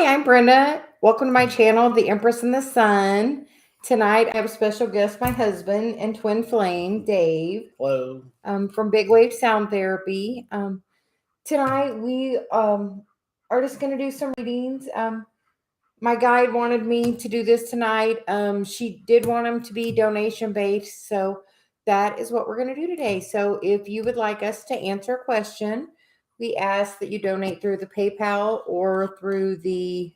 Hi, I'm Brenda. Welcome to my channel, The Empress and the Sun. Tonight, I have a special guest, my husband and twin flame, Dave. Hello. From Big Wave Sound Therapy. Tonight, we are just going to do some readings. My guide wanted me to do this tonight. She did want them to be donation based, so that is what we're going to do today. So if you would like us to answer a question, we ask that you donate through the PayPal or through the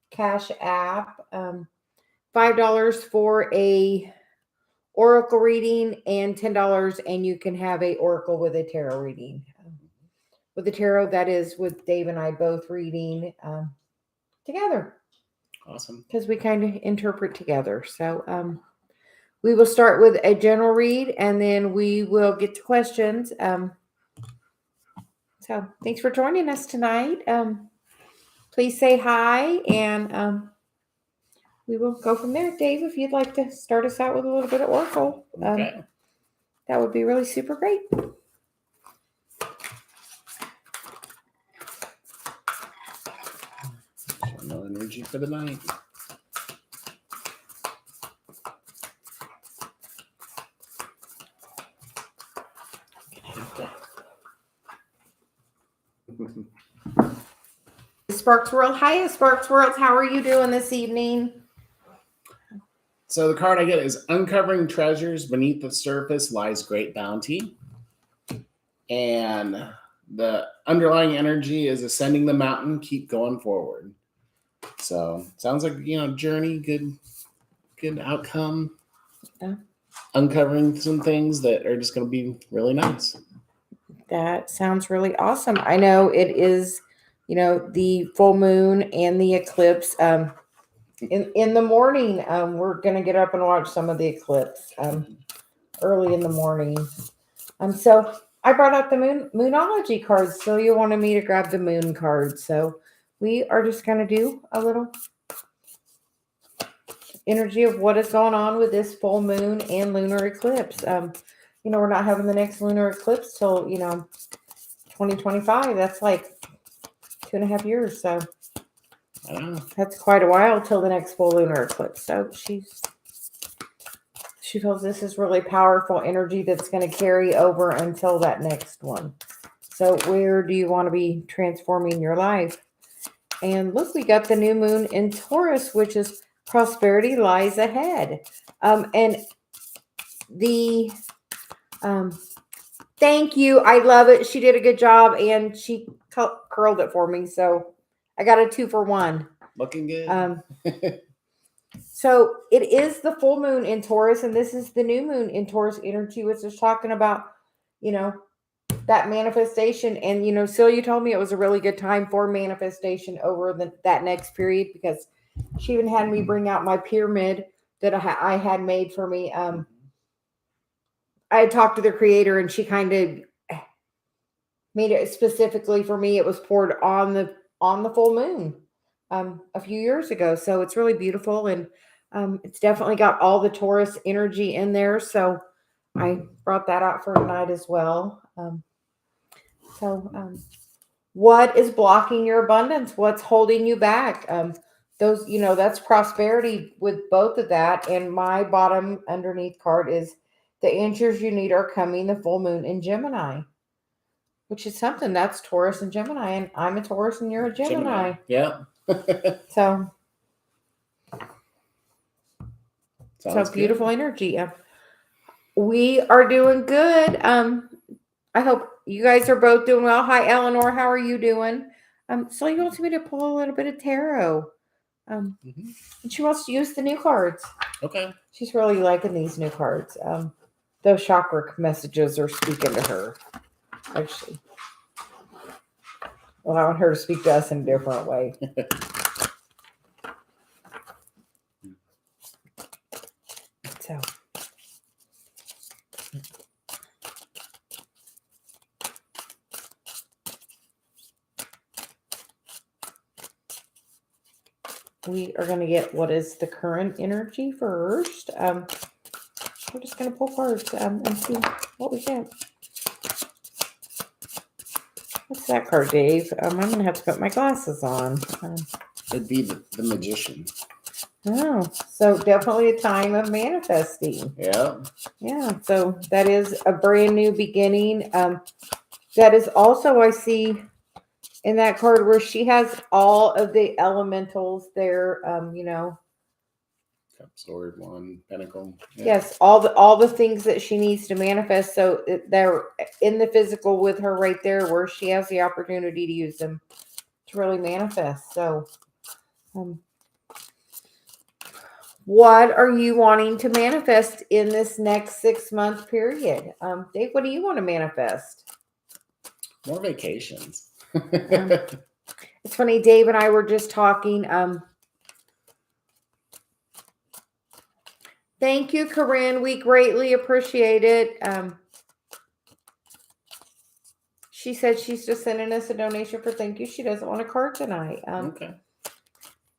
Cash.app. $5 for a oracle reading and $10, and you can have a oracle with a tarot reading. With the tarot, that is with Dave and I both reading together. Awesome. Because we kind of interpret together. So we will start with a general read, and then we will get to questions. So thanks for joining us tonight. Please say hi, and we will go from there. Dave, if you'd like to start us out with a little bit of oracle, Okay. that would be really super great. No energy for the night. Sparks World. Hi, Sparks World. How are you doing this evening? So the card I get is Uncovering Treasures. Beneath the surface lies great bounty. And the underlying energy is ascending the mountain, keep going forward. So sounds like, journey, good outcome. Yeah. Uncovering some things that are just going to be really nice. That sounds really awesome. I know it is, the full moon and the eclipse. In the morning, we're going to get up and watch some of the eclipse early in the morning. So I brought out the moonology cards. So you wanted me to grab the moon card. So we are just going to do a little energy of what is going on with this full moon and lunar eclipse. We're not having the next lunar eclipse till, 2025. That's like 2.5 years. So that's quite a while till the next full lunar eclipse. So she feels this is really powerful energy that's going to carry over until that next one. So where do you want to be transforming your life? And look, we got the new moon in Taurus, which is prosperity lies ahead. And the thank you. I love it. She did a good job, and she curled it for me. So I got a 2-for-1. Looking good. So it is the full moon in Taurus, and this is the new moon in Taurus energy, which is talking about, that manifestation. And, Celia told me it was a really good time for manifestation over that next period, because she even had me bring out my pyramid that I had made for me. I had talked to the creator, and she kind of made it specifically for me. It was poured on the full moon a few years ago. So it's really beautiful, and it's definitely got all the Taurus energy in there. So I brought that out for tonight as well. What is blocking your abundance? What's holding you back? That's prosperity with both of that. And my bottom underneath card is the answers you need are coming, the full moon in Gemini, which is something that's Taurus and Gemini. And I'm a Taurus and you're a Gemini. Yeah. So beautiful good. energy. We are doing good. I hope you guys are both doing well. Hi, Eleanor. How are you doing? So you wants me to pull a little bit of tarot. And she wants to use the new cards. Okay. She's really liking these new cards. Those chakra messages are speaking to her. Actually, allowing her to speak to us in a different way. So. We are going to get what is the current energy first. We're just going to pull cards and see what we get. What's that card, Dave? I'm going to have to put my glasses on. It'd be the magician. Oh, so definitely a time of manifesting. Yeah. Yeah, so that is a brand new beginning. That is also, I see in that card where she has all of the elementals there, Cup, sword, wand, pentacle. Yeah. yes, all the things that she needs to manifest. So they're in the physical with her right there where she has the opportunity to use them to really manifest. So what are you wanting to manifest in this next 6-month period? Dave, what do you want to manifest? More vacations. It's funny, Dave and I were just talking. Thank you, Corinne. We greatly appreciate it. She said she's just sending us a donation for thank you. She doesn't want a card tonight. Okay.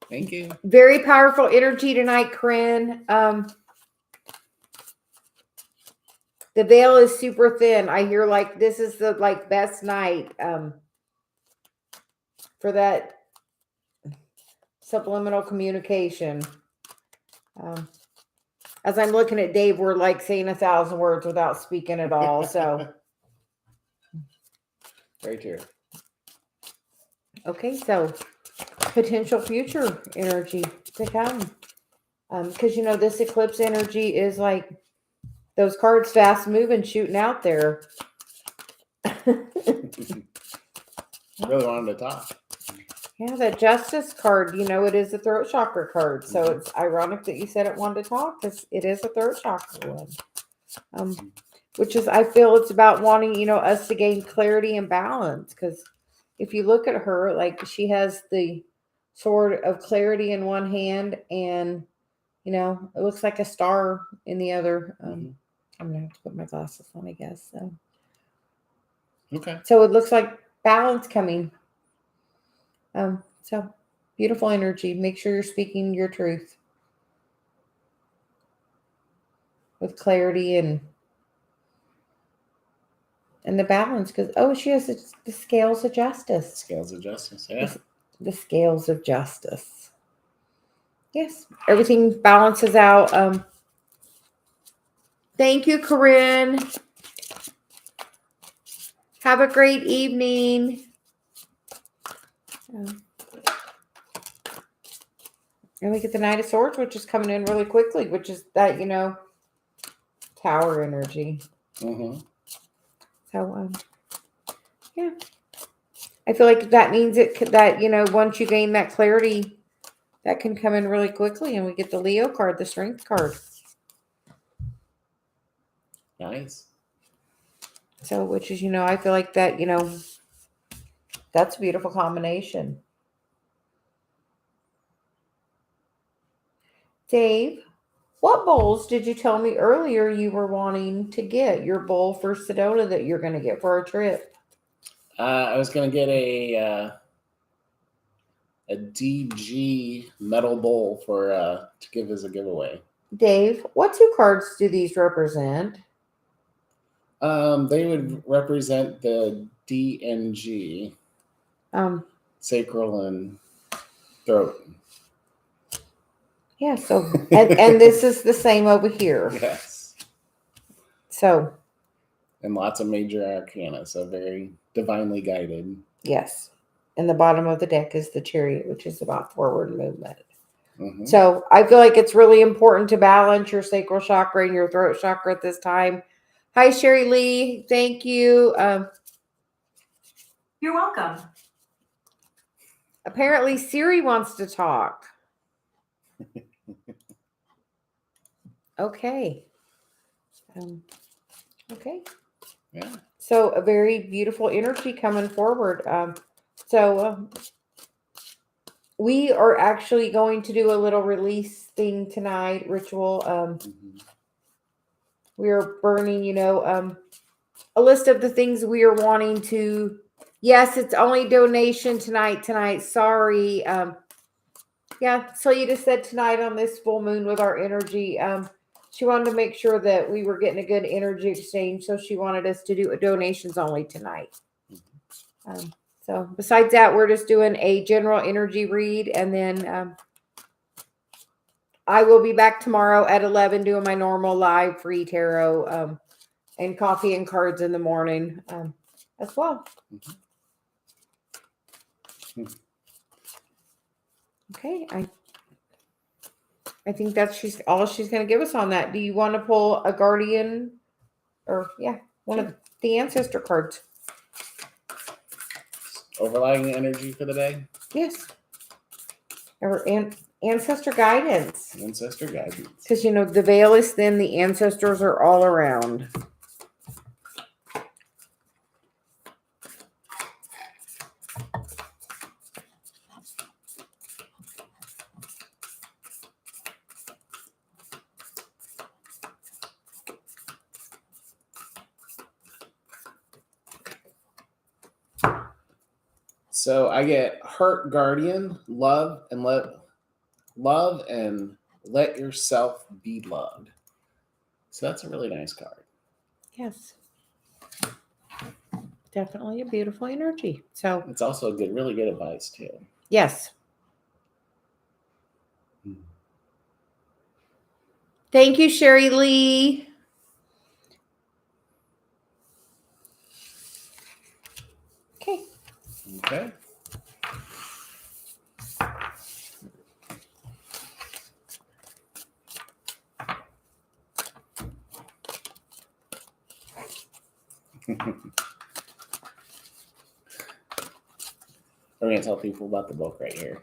Thank you. Very powerful energy tonight, Corinne. The veil is super thin. I hear like this is the best night for that subliminal communication. As I'm looking at Dave, we're like saying 1,000 words without speaking at all. So, Very true. okay, so potential future energy to come. Because this eclipse energy is like those cards fast moving, shooting out there. Really wanted to talk. Yeah, that justice card, it is a throat chakra card. So it's ironic that you said it wanted to talk because it is a throat chakra one. Which is, I feel it's about wanting, us to gain clarity and balance. Because if you look at her, like she has the sword of clarity in one hand and, it looks like a star in the other. I'm going to have to put my glasses on, I guess. So. Okay. So it looks like balance coming. So beautiful energy. Make sure you're speaking your truth with clarity and the balance. Because she has the scales of justice. Scales of justice. Yeah. The scales of justice. Yes, everything balances out. Thank you, Corinne. Have a great evening. And we get the Knight of Swords, which is coming in really quickly, which is that, tower energy. Mm-hmm. So, yeah. I feel like that means that once you gain that clarity, that can come in really quickly. And we get the Leo card, the Strength card. Nice. So, which is, I feel like that, that's a beautiful combination. Dave, what bowls did you tell me earlier you were wanting to get? Your bowl for Sedona that you're going to get for our trip? I was going to get a DG metal bowl for to give as a giveaway. Dave, what 2 cards do these represent? They would represent the D and G, sacral and throat. Yeah, so and this is the same over here. Yes. So. And lots of major arcana, so very divinely guided. Yes. And the bottom of the deck is the Chariot, which is about forward movement. Mm-hmm. So I feel like it's really important to balance your sacral chakra and your throat chakra at this time. Hi, Sherry Lee. Thank you. You're welcome. Apparently, Siri wants to talk. Okay. Okay. Yeah. So a very beautiful energy coming forward. We are actually going to do a little release thing tonight, ritual. We are burning, a list of the things we are wanting to. Yes, it's only donation tonight. Sorry. Yeah, so you just said tonight on this full moon with our energy. She wanted to make sure that we were getting a good energy exchange, so she wanted us to do donations only tonight. So besides that, we're just doing a general energy read, and then I will be back tomorrow at 11 doing my normal live free tarot and coffee and cards in the morning as well. Okay, I think that's all she's going to give us on that. Do you want to pull a guardian or one of the ancestor cards? Overlying energy for the day? Yes. Or ancestor guidance. Ancestor guidance. Because, the veil is thin. The ancestors are all around. So I get Heart Guardian, love and let yourself be loved. So that's a really nice card. Yes. Definitely a beautiful energy. So it's also really good advice too. Yes. Thank you, Sherry Lee. Okay. Okay. We're going to tell people about the book right here.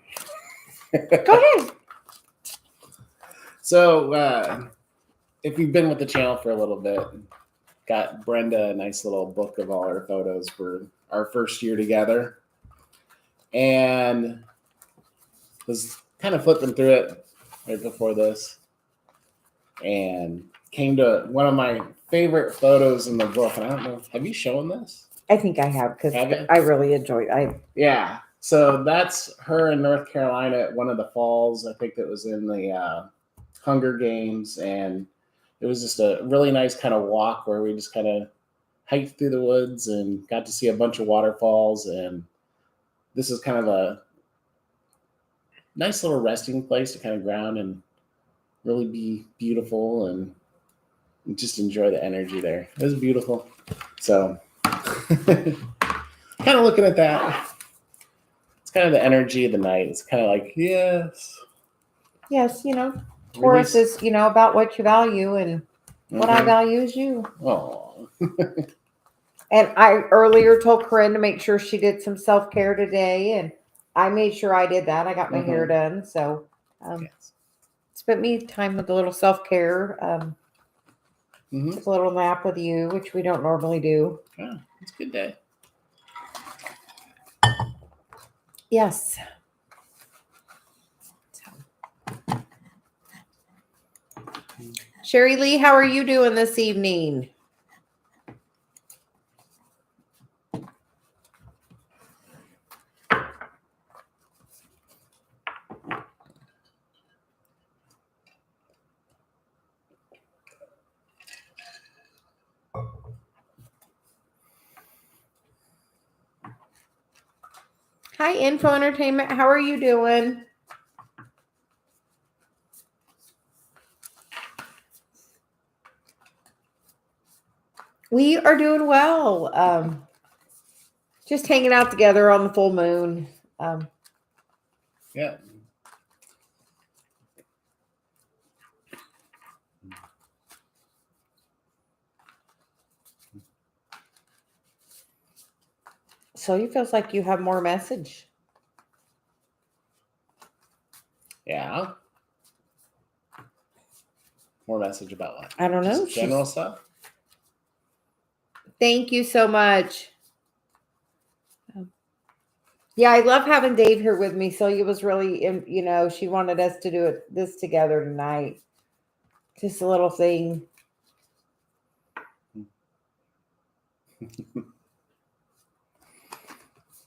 Go ahead. So, if you've been with the channel for a little bit, got Brenda a nice little book of all her photos for our first year together. And was kind of flipping through it right before this. And came to one of my favorite photos in the book. And I don't know, have you shown this? I think I have because I really enjoyed it. Yeah. So that's her in North Carolina at one of the falls. I think that was in the Hunger Games. And it was just a really nice kind of walk where we just kind of hiked through the woods and got to see a bunch of waterfalls. And this is kind of a nice little resting place to kind of ground and really be beautiful and just enjoy the energy there. It was beautiful. So kind of looking at that. It's kind of the energy of the night. It's kind of like, yes. Yes, Taurus is, about what you value, and what I value is you. Oh. And I earlier told Corinne to make sure she did some self-care today, and I made sure I did that. I got my hair done, so Yes. spent me time with a little self-care. Took a little nap with you, which we don't normally do. Oh, it's a good day. Yes. Sherry Lee, how are you doing this evening? Hi, Info Entertainment. How are you doing? We are doing well. Just hanging out together on the full moon. Yeah. So it feels like you have more message. Yeah. More message about what? I don't know. Just general stuff? Thank you so much. Yeah, I love having Dave here with me. Celia was really, she wanted us to do this together tonight. Just a little thing.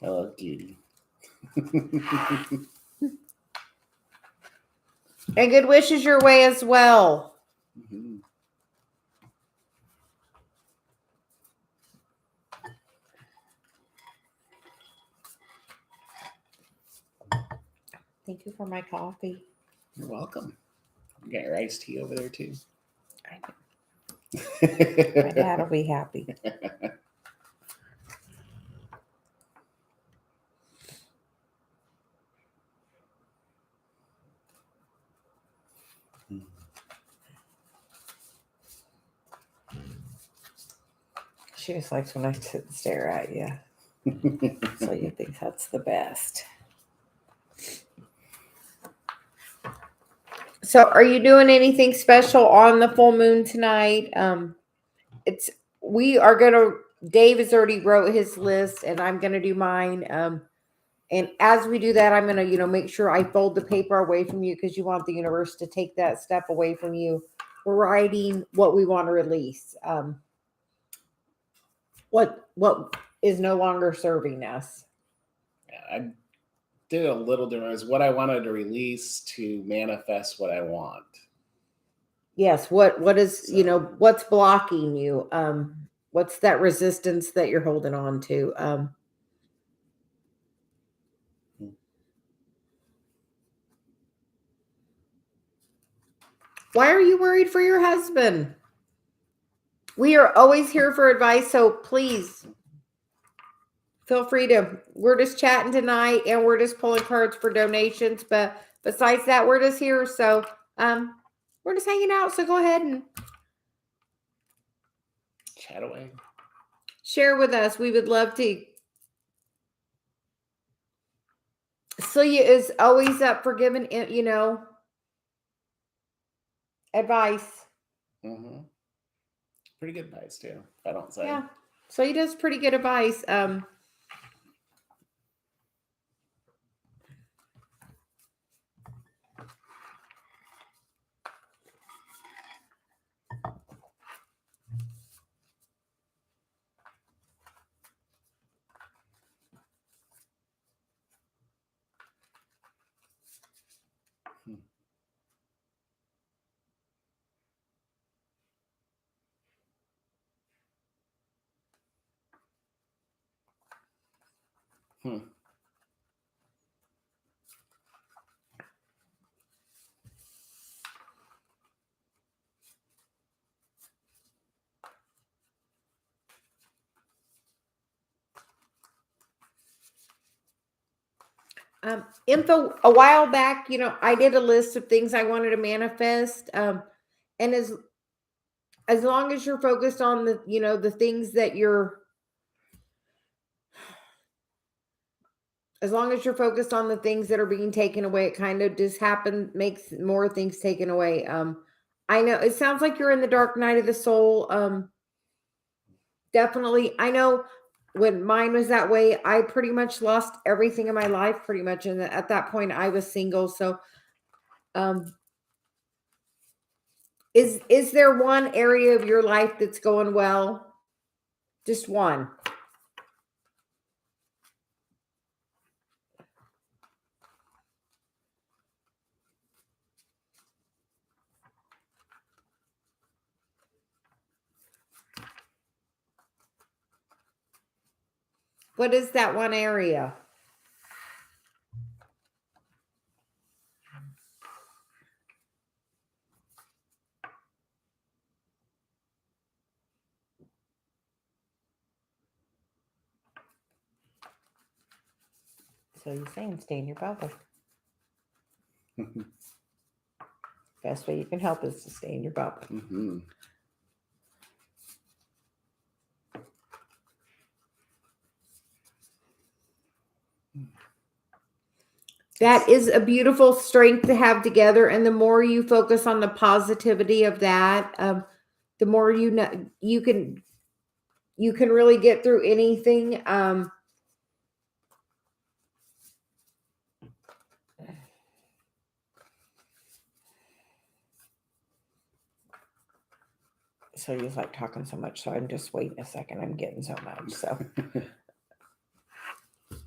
I love beauty. And good wishes your way as well. Thank you for my coffee. You're welcome. You got your iced tea over there too. I do. My dad will be happy. She just likes when I sit and stare at you. So you think that's the best. So are you doing anything special on the full moon tonight? Dave has already wrote his list and I'm gonna do mine. And as we do that, I'm gonna, make sure I fold the paper away from you because you want the universe to take that step away from you. We're writing what we want to release. What is no longer serving us. Yeah, I did a little different. Is what I wanted to release to manifest what I want. Yes. What is, what's blocking you? What's that resistance that you're holding on to? Why are you worried for your husband? We are always here for advice, so please feel free to. We're just chatting tonight, and we're just pulling cards for donations. But besides that, we're just here, so we're just hanging out. So go ahead and Chat away. Share with us. We would love to. Celia is always up for giving, advice. Mm-hmm. Pretty good advice too, if I don't say. Yeah. So he does pretty good advice. Hmm. Info a while back, I did a list of things I wanted to manifest. And as long as you're focused on the things that as long as you're focused on the things that are being taken away, it kind of just makes more things taken away. I know it sounds like you're in the dark night of the soul. Definitely. I know when mine was that way, I pretty much lost everything in my life pretty much. And at that point I was single. So, is there one area of your life that's going well? Just one. What is that one area? So you're saying stay in your bubble. Best way you can help is to stay in your bubble. Mm-hmm. That is a beautiful strength to have together. And the more you focus on the positivity of that, the more you can really get through anything. So you're like talking so much. So I'm just waiting a second. I'm getting so much. So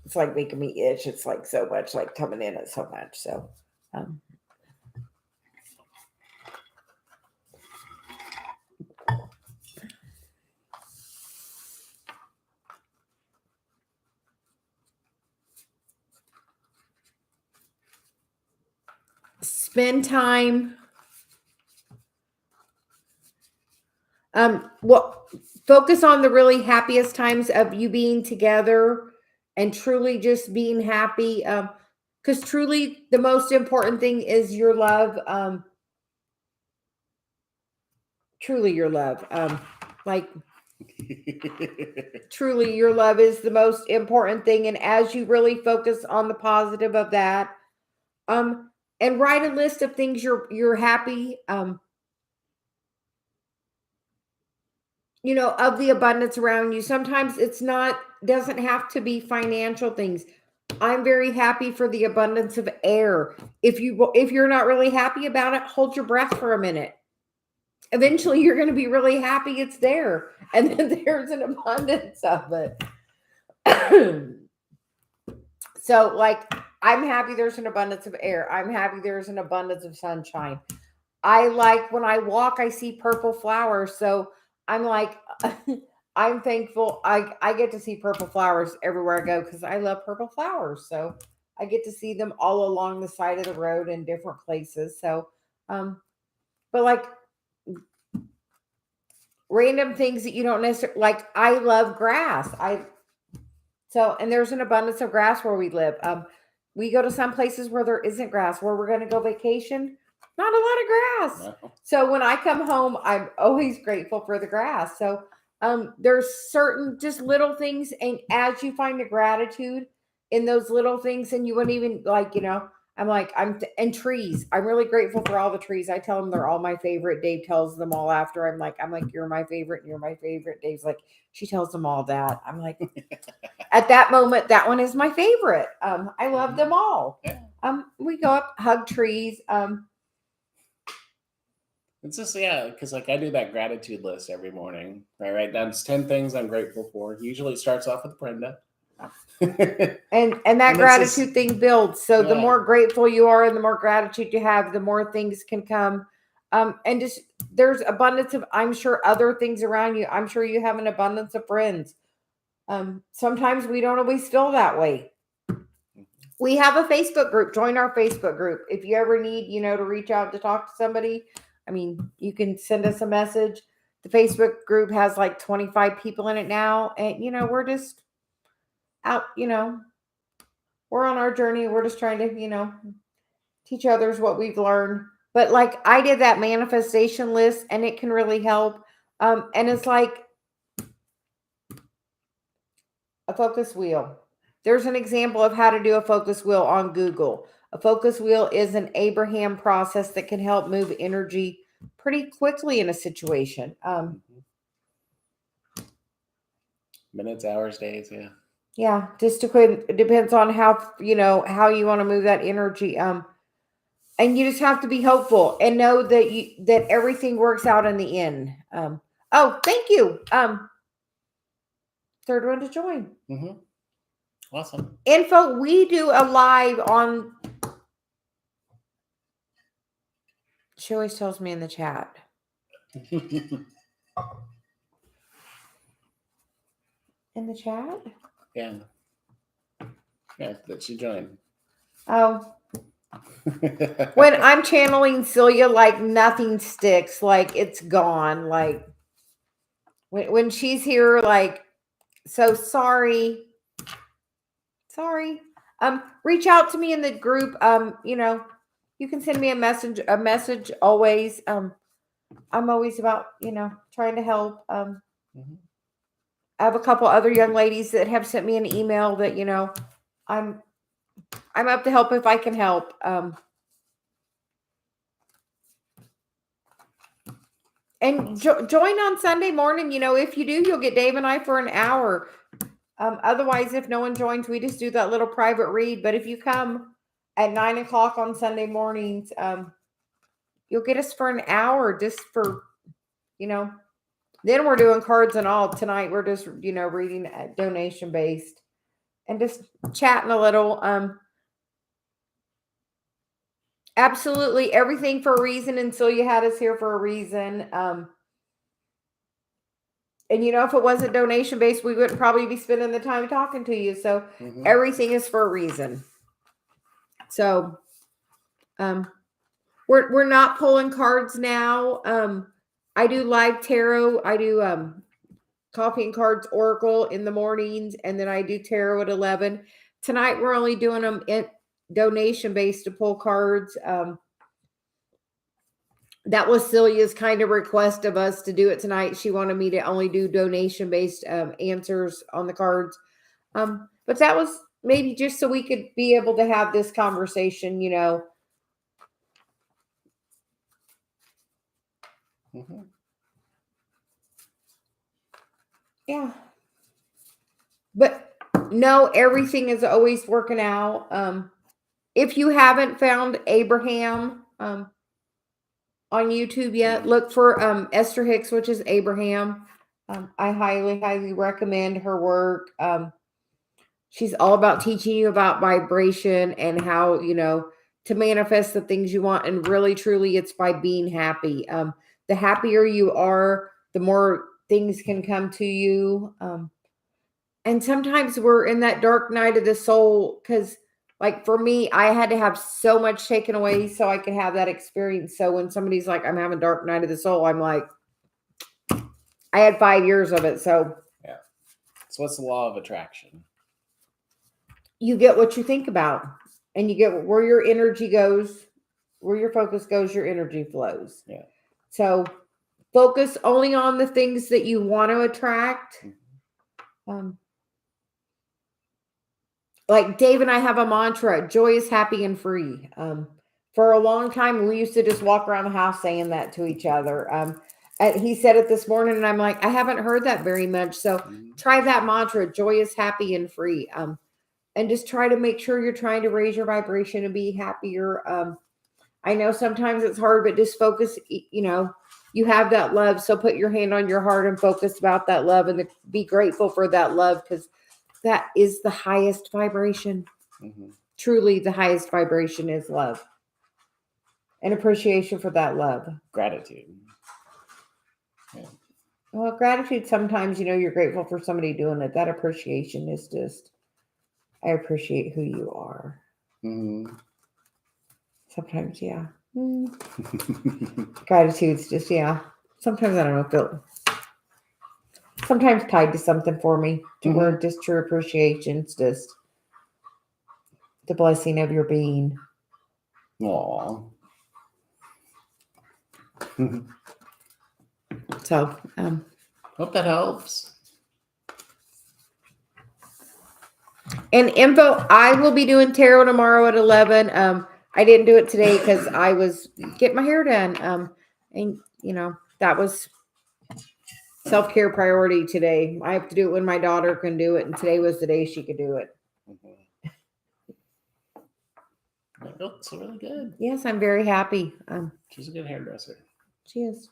it's like making me itch. It's like so much, like coming in at so much. So, spend time. Focus on the really happiest times of you being together and truly just being happy. Because truly the most important thing is your love. Truly your love. Like truly your love is the most important thing. And as you really focus on the positive of that, and write a list of things you're happy, of the abundance around you. Sometimes doesn't have to be financial things. I'm very happy for the abundance of air. If you're not really happy about it, hold your breath for a minute. Eventually you're going to be really happy it's there, and then there's an abundance of it. So like, I'm happy there's an abundance of air. I'm happy there's an abundance of sunshine. I like when I walk, I see purple flowers. So I'm like, I'm thankful I get to see purple flowers everywhere I go because I love purple flowers. So I get to see them all along the side of the road in different places. So, but like random things that you don't necessarily like. I love grass. And there's an abundance of grass where we live. We go to some places where there isn't grass. Where we're going to go vacation, not a lot of grass. No. So when I come home, I'm always grateful for the grass. So there's certain just little things, and as you find the gratitude in those little things, and you wouldn't even and trees. I'm really grateful for all the trees. I tell them they're all my favorite. Dave tells them all after. I'm like, you're my favorite, and you're my favorite. Dave's like, she tells them all that. I'm like, at that moment, that one is my favorite. I love them all. We go up, hug trees. It's just, because like I do that gratitude list every morning. I write down 10 things I'm grateful for. Usually it starts off with Brenda. and that gratitude thing builds. So the more grateful you are and the more gratitude you have, the more things can come. And just there's abundance of, I'm sure, other things around you. I'm sure you have an abundance of friends. Sometimes we don't always feel that way. We have a Facebook group. Join our Facebook group. If you ever need, to reach out to talk to somebody, you can send us a message. The Facebook group has like 25 people in it now. And, we're just out, we're on our journey. We're just trying to, teach others what we've learned. But like I did that manifestation list, and it can really help. And it's like a focus wheel. There's an example of how to do a focus wheel on Google. A focus wheel is an Abraham process that can help move energy pretty quickly in a situation. Minutes, hours, days, yeah. Yeah, just it depends on how you want to move that energy. And you just have to be hopeful and know that everything works out in the end. Oh, thank you. Third one to join. Mm-hmm. Awesome. Info, we do a live on. She always tells me in the chat. In the chat? Yeah. Yeah, that she joined. Oh. When I'm channeling Celia, like nothing sticks, like it's gone. Like when she's here, like, so sorry. Sorry. Reach out to me in the group. You can send me a message always. I'm always about, trying to help. I have a couple other young ladies that have sent me an email that, I'm up to help if I can help. And join on Sunday morning. If you do, you'll get Dave and I for an hour. Otherwise, if no one joins, we just do that little private read. But if you come at 9:00 on Sunday mornings, you'll get us for an hour just for, then we're doing cards and all. Tonight we're just, reading donation based and just chatting a little. Absolutely everything for a reason. And Celia had us here for a reason. And if it wasn't donation based, we wouldn't probably be spending the time talking to you. So everything is for a reason. So, We're not pulling cards now. I do live tarot. I do Coffee and Cards Oracle in the mornings, and then I do tarot at 11. Tonight we're only doing them in donation based to pull cards. That was Celia's kind of request of us to do it tonight. She wanted me to only do donation based answers on the cards. But that was maybe just so we could be able to have this conversation, Mm-hmm. Yeah. But no, everything is always working out. If you haven't found Abraham on YouTube yet, look for Esther Hicks, which is Abraham. I highly, highly recommend her work. She's all about teaching you about vibration and how, to manifest the things you want. And really, truly, it's by being happy. The happier you are, the more things can come to you. And sometimes we're in that dark night of the soul because, like, for me, I had to have so much taken away so I could have that experience. So when somebody's like, I'm having dark night of the soul, I'm like, I had 5 years of it. So yeah. So what's the law of attraction? You get what you think about, and you get where your energy goes, where your focus goes, your energy flows. Yeah. So focus only on the things that you want to attract. Like Dave and I have a mantra: joy is happy and free. For a long time, we used to just walk around the house saying that to each other. He said it this morning, and I'm like, I haven't heard that very much. So try that mantra: joy is happy and free. And just try to make sure you're trying to raise your vibration and be happier. I know sometimes it's hard, but just focus, you have that love. So put your hand on your heart and focus about that love and be grateful for that love, because that is the highest vibration. Mm-hmm. Truly, the highest vibration is love and appreciation for that love. Gratitude. Yeah. Well, gratitude, sometimes, you're grateful for somebody doing it. That appreciation is just, I appreciate who you are. Mm-hmm. Sometimes, yeah. Gratitude's just, yeah. Sometimes I don't know, sometimes tied to something for me to where just true appreciation's just the blessing of your being. Aww. So, hope that helps. And info, I will be doing tarot tomorrow at 11. I didn't do it today because I was getting my hair done. And that was self-care priority today. I have to do it when my daughter can do it, and today was the day she could do it. That looks really good. Yes, I'm very happy. She's a good hairdresser. She is.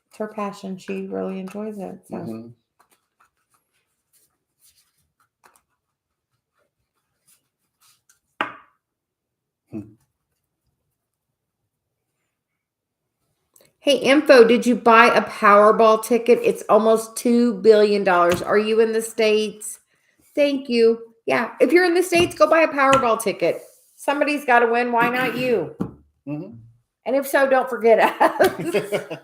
It's her passion. She really enjoys it. So. Hey, info, did you buy a Powerball ticket? It's almost $2 billion. Are you in the States? Thank you. Yeah, if you're in the States, go buy a Powerball ticket. Somebody's got to win. Why not you? Mm-hmm. And if so, don't forget us.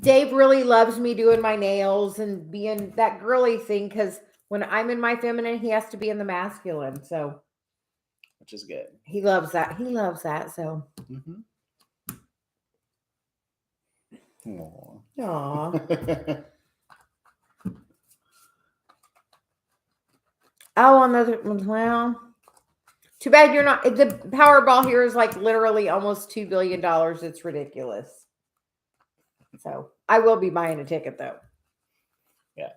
Dave really loves me doing my nails and being that girly thing, because when I'm in my feminine, he has to be in the masculine. So, which is good. He loves that. He loves that. So. Aww. Oh, another. Well, too bad you're not. The Powerball here is like literally almost $2 billion. It's ridiculous. So I will be buying a ticket though. Yeah.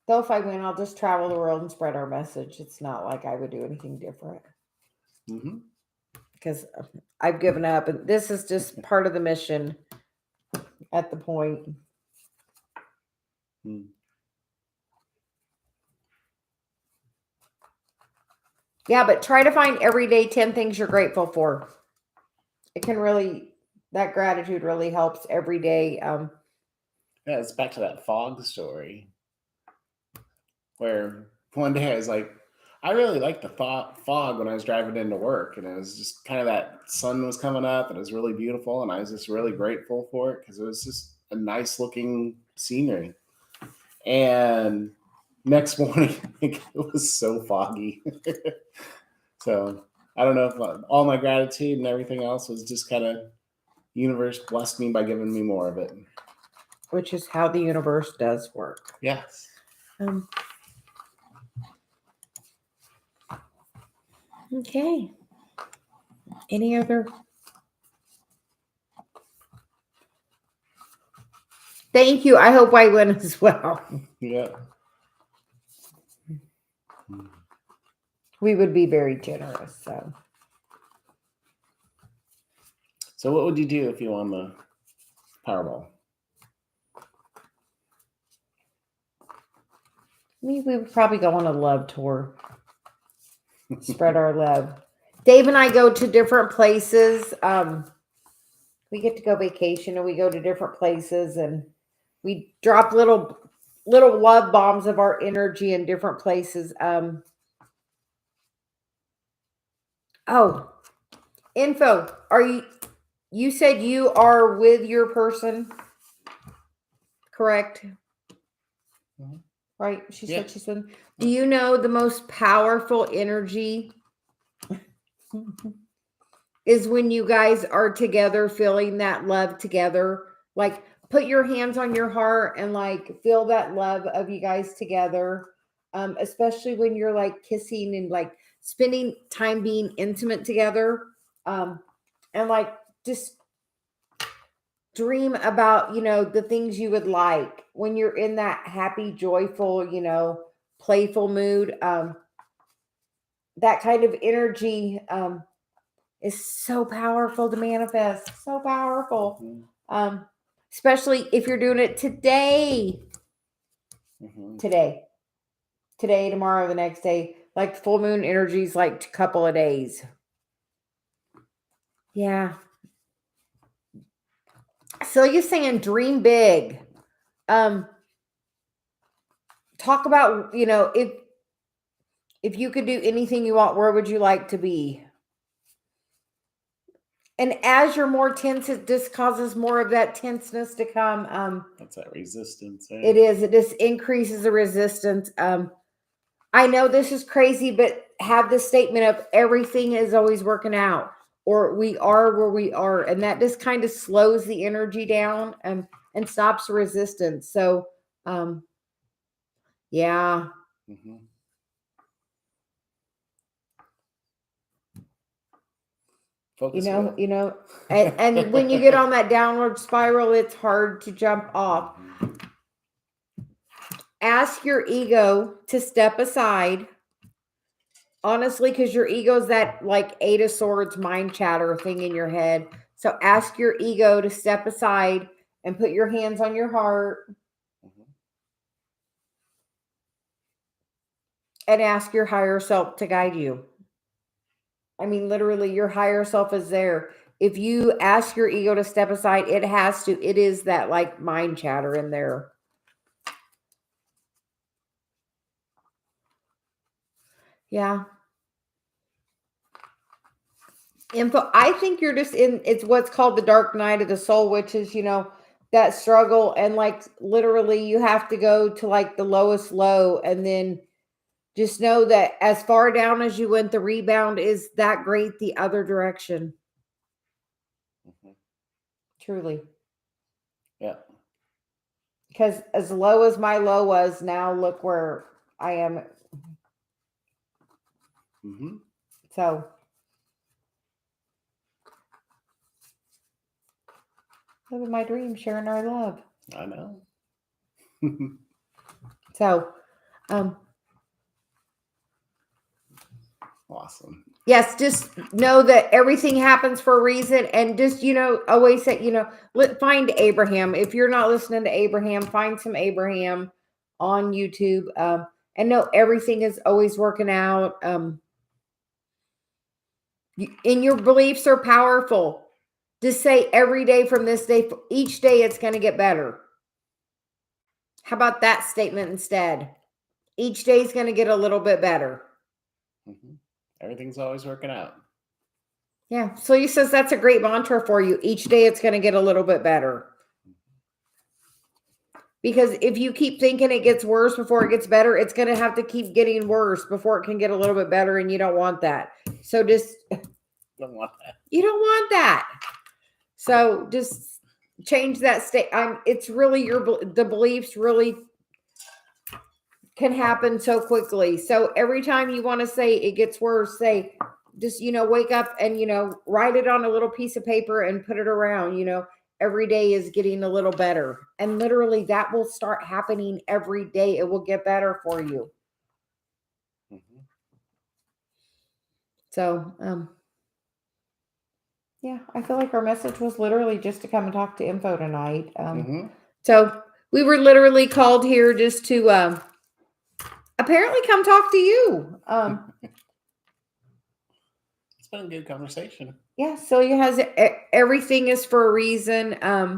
Though if I win, I'll just travel the world and spread our message. It's not like I would do anything different. Because I've given up, and this is just part of the mission at the point. Yeah, but try to find every day 10 things you're grateful for. It can really, that gratitude really helps every day. Yeah, it's back to that fog story where one day I was like, I really liked the fog when I was driving into work, and it was just kind of that sun was coming up, and it was really beautiful, and I was just really grateful for it because it was just a nice looking scenery. And next morning, it was so foggy. So I don't know if all my gratitude and everything else was just kind of universe blessed me by giving me more of it. Which is how the universe does work. Yes. Okay. Any other? Thank you. I hope I win as well. Yeah. We would be very generous. So what would you do if you won the Powerball? We would probably go on a love tour. Spread our love. Dave and I go to different places. We get to go vacation and we go to different places and we drop little love bombs of our energy in different places. Info. You said you are with your person, correct? Mhm. Right? She Yeah. said she's with. Do you know the most powerful energy is when you guys are together, feeling that love together? Like, put your hands on your heart and like feel that love of you guys together. Especially when you're like kissing and like spending time being intimate together. And like just dream about, the things you would like when you're in that happy, joyful, playful mood. That kind of energy is so powerful to manifest. So powerful. Mhm. Especially if you're doing it today. Mhm. Today, tomorrow, the next day. Like full moon energy is like a couple of days. Yeah. So you're saying dream big. Talk about, if you could do anything you want, where would you like to be? And as you're more tense, it just causes more of that tenseness to come. That's that resistance, right? It is. It just increases the resistance. I know this is crazy, but have this statement of everything is always working out, or we are where we are, and that just kind of slows the energy down and stops the resistance. So, yeah. Mm-hmm. Focus wheel. And when you get on that downward spiral, it's hard to jump off. Ask your ego to step aside. Honestly, because your ego's that like 8 of Swords mind chatter thing in your head. So ask your ego to step aside and put your hands on your heart. Mm-hmm. And ask your higher self to guide you. I mean, literally, your higher self is there. If you ask your ego to step aside, it has to. It is that like mind chatter in there. Yeah. Info. I think you're just in, it's what's called the dark night of the soul, which is, that struggle. And like literally, you have to go to like the lowest low. And then just know that as far down as you went, the rebound is that great the other direction. Mm-hmm. Truly. Yeah. Because as low as my low was, now look where I am. Mm-hmm. So living my dream, sharing our love. I know. So, awesome. yes, just know that everything happens for a reason. And just, always say, find Abraham. If you're not listening to Abraham, find some Abraham on YouTube. And know everything is always working out. And your beliefs are powerful. Just say every day from this day, each day it's going to get better. How about that statement instead? Each day is going to get a little bit better. Mm-hmm. Everything's always working out. Yeah. Celia says that's a great mantra for you. Each day it's going to get a little bit better. Because if you keep thinking it gets worse before it gets better, it's going to have to keep getting worse before it can get a little bit better. And you don't want that. So just, Don't want that. you don't want that. So just change that state. It's really the beliefs really can happen so quickly. So every time you want to say it gets worse, say, just, wake up and, write it on a little piece of paper and put it around, every day is getting a little better. And literally that will start happening every day. It will get better for you. Mm-hmm. So, yeah, I feel like our message was literally just to come and talk to Info tonight. Mm-hmm. So we were literally called here just to apparently come talk to you. It's been a good conversation. Yeah, Celia has everything is for a reason. Mm-hmm.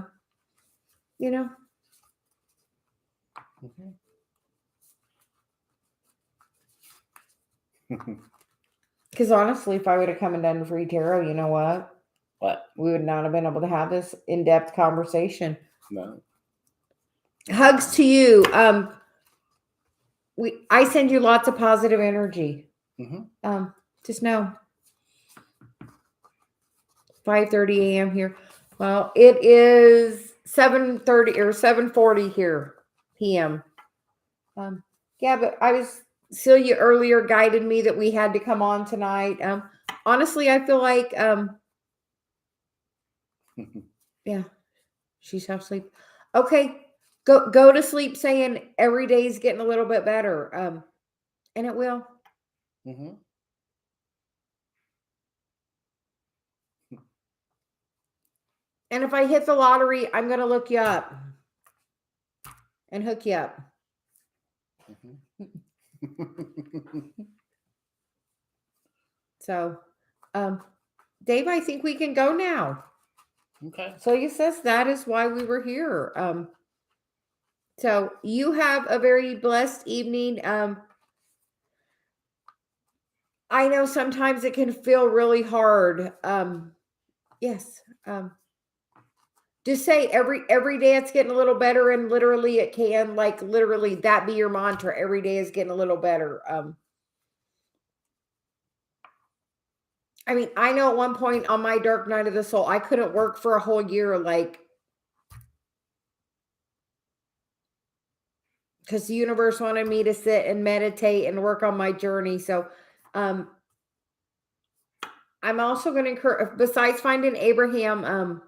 Because honestly, if I would have come and done free tarot, you know what? What? We would not have been able to have this in-depth conversation. No. Hugs to you. I send you lots of positive energy. Mm-hmm. Just know. 5:30 a.m. here. Well, it is 7:30 or 7:40 here p.m. Yeah, but Celia earlier guided me that we had to come on tonight. Honestly, I feel like yeah, she's half asleep. Okay, go to sleep saying every day's getting a little bit better. And it will. Mm-hmm. And if I hit the lottery, I'm gonna look you up and hook you up. Mm-hmm. So, Dave, I think we can go now. Okay. So you says that is why we were here. So you have a very blessed evening. I know sometimes it can feel really hard. Yes. Just say every day it's getting a little better, and literally it can, like, literally that be your mantra. Every day is getting a little better. I mean, I know at one point on my dark night of the soul, I couldn't work for a whole year, like, because the universe wanted me to sit and meditate and work on my journey. So, I'm also going to encourage, besides finding Abraham,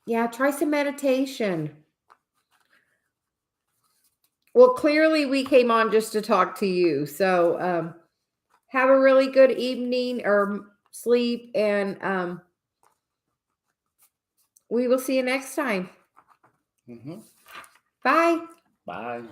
yeah, try some meditation. Well, clearly we came on just to talk to you. So, have a really good evening or sleep, and we will see you next time. Mm-hmm. Bye. Bye.